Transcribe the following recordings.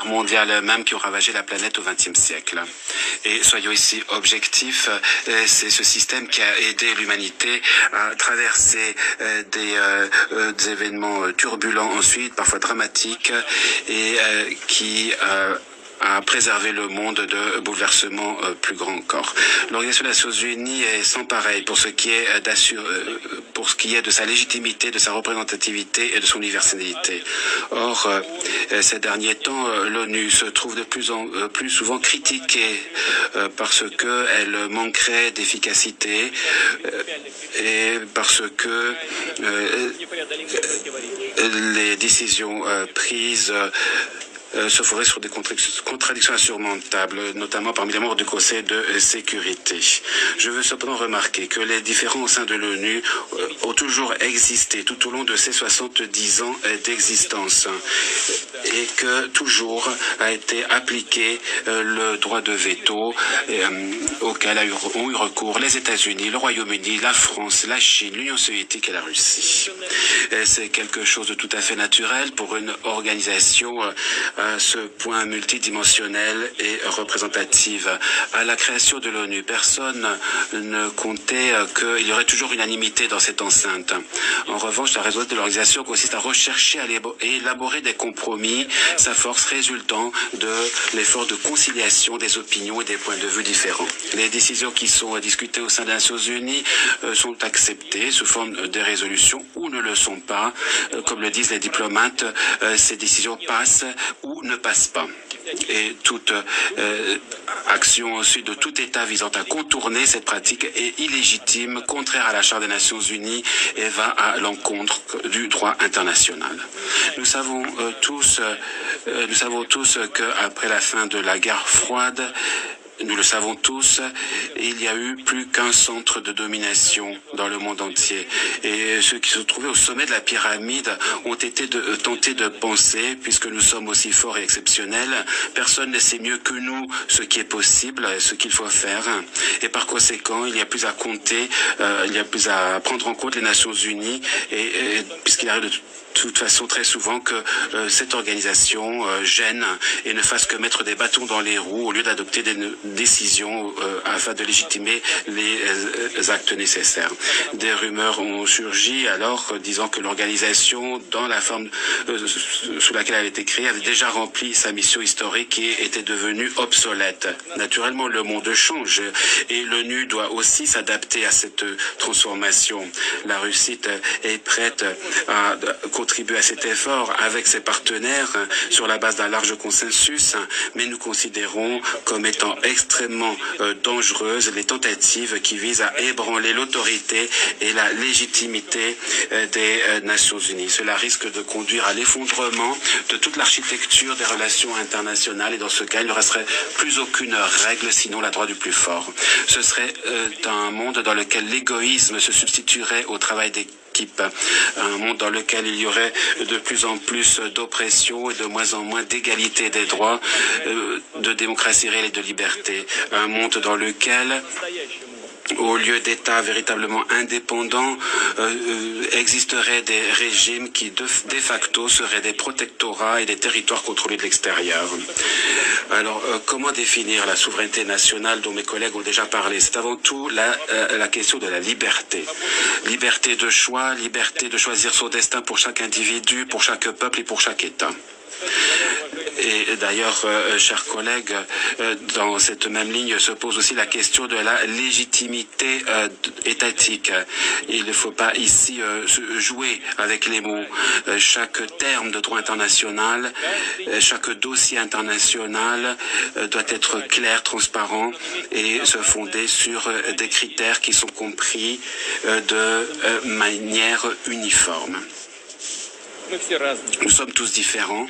mondiales même qui ont ravagé la planète au XXe siècle. Et soyons ici objectifs, c'est ce système qui a aidé l'humanité à traverser des événements turbulents ensuite, parfois dramatiques, et qui à préserver le monde de bouleversements plus grands encore. L'Organisation des Nations Unies est sans pareil pour ce qui est de sa légitimité, de sa représentativité et de son universalité. Or, ces derniers temps, l'ONU se trouve de plus en plus souvent critiquée parce qu'elle manquerait d'efficacité et parce que les décisions prises se ferait sur des contradictions insurmontables, notamment parmi les membres du Conseil de sécurité. Je veux cependant remarquer que les différends au sein de l'ONU ont toujours existé tout au long de ces 70 ans d'existence et que toujours a été appliqué le droit de veto auquel ont eu recours les États-Unis, le Royaume-Uni, la France, la Chine, l'Union soviétique et la Russie. C'est quelque chose de tout à fait naturel pour une organisation à ce point multidimensionnel et représentative. À la création de l'ONU, personne ne comptait qu'il y aurait toujours unanimité dans cette enceinte. En revanche, la raison de l'organisation consiste à rechercher et élaborer des compromis, sa force résultant de l'effort de conciliation des opinions et des points de vue différents. Les décisions qui sont discutées au sein des Nations Unies sont acceptées sous forme de résolutions ou ne le sont pas. Comme le disent les diplomates, ces décisions passent ou ne passent pas. Et toute action ensuite de tout État visant à contourner cette pratique est illégitime, contraire à la Charte des Nations Unies et va à l'encontre du droit international. Nous savons tous qu'après la fin de la guerre froide, nous le savons tous, il y a eu plus qu'un centre de domination dans le monde entier. Et ceux qui se trouvaient au sommet de la pyramide ont été tentés de penser, puisque nous sommes aussi forts et exceptionnels, personne ne sait mieux que nous ce qui est possible, ce qu'il faut faire. Et par conséquent, il n'y a plus à compter, il n'y a plus à prendre en compte les Nations Unies, puisqu'il arrive de toute façon très souvent que cette organisation gêne et ne fasse que mettre des bâtons dans les roues au lieu d'adopter des décisions afin de légitimer les actes nécessaires. Des rumeurs ont surgi alors disant que l'organisation, dans la forme sous laquelle elle a été créée, avait déjà rempli sa mission historique et était devenue obsolète. Naturellement, le monde change et l'ONU doit aussi s'adapter à cette transformation. La Russie est prête à contribuer à cet effort avec ses partenaires sur la base d'un large consensus, mais nous considérons comme étant extrêmement dangereuses les tentatives qui visent à ébranler l'autorité et la légitimité des Nations Unies. Cela risque de conduire à l'effondrement de toute l'architecture des relations internationales et dans ce cas, il ne resterait plus aucune règle sinon la droit du plus fort. Ce serait un monde dans lequel l'égoïsme se substituerait au travail d'équipe, un monde dans lequel il y aurait de plus en plus d'oppression et de moins en moins d'égalité des droits, de démocratie réelle et de liberté, un monde dans lequel au lieu d'États véritablement indépendants, existeraient des régimes qui, de facto, seraient des protectorats et des territoires contrôlés de l'extérieur. Alors, comment définir la souveraineté nationale dont mes collègues ont déjà parlé? C'est avant tout la question de la liberté. Liberté de choix, liberté de choisir son destin pour chaque individu, pour chaque peuple et pour chaque État. Et d'ailleurs, chers collègues, dans cette même ligne se pose aussi la question de la légitimité étatique. Il ne faut pas ici jouer avec les mots. Chaque terme de droit international, chaque dossier international doit être clair, transparent et se fonder sur des critères qui sont compris de manière uniforme. Nous sommes tous différents.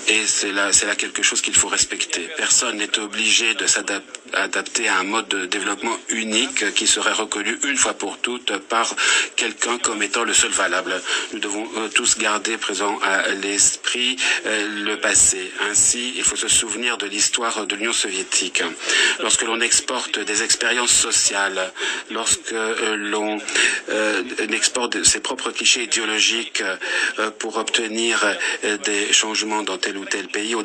Et c'est là quelque chose qu'il faut respecter. Personne n'est obligé de s'adapter à un mode de développement unique qui serait reconnu une fois pour toutes par quelqu'un comme étant le seul valable. Nous devons tous garder présent à l'esprit le passé. Ainsi, il faut se souvenir de l'histoire de l'Union soviétique. Lorsque l'on exporte des expériences sociales, lorsque l'on exporte ses propres clichés idéologiques pour obtenir des changements dans tel tel ou tel pays.